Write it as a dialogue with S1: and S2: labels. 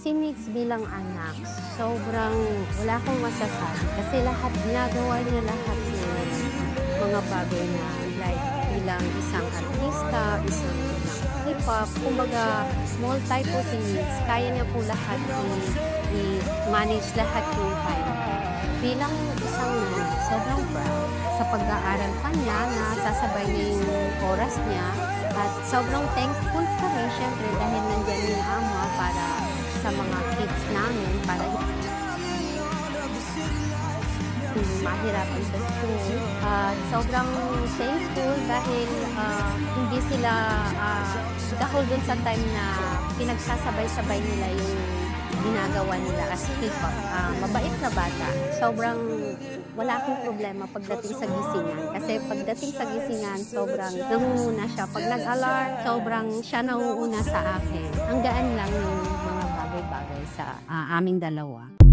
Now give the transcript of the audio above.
S1: Si Nix bilang anak, sobrang wala akong masasabi kasi lahat ginagawa niya lahat ng mga bagay na like bilang isang artista, isang hip-hop, kumbaga multi po si Nix, kaya niya po lahat i-manage lahat yung time. Bilang isang nanay, sobrang proud sa pag-aaral pa niya na sasabay niya yung oras niya at sobrang thankful pa rin syempre dahil nandiyan yung ama para sa mga kids namin para mahirapan sa school. Sobrang thankful dahil hindi sila dahil dun sa time na pinagsasabay-sabay nila yung ginagawa nila as hip-hop. Mabait na bata. Sobrang wala akong problema pagdating sa gisingan. Kasi pagdating sa gisingan, sobrang nangunguna siya. Pag nag-alarm, sobrang siya nangunguna sa akin. Ang gaan lang yung mga bagay-bagay sa aming dalawa.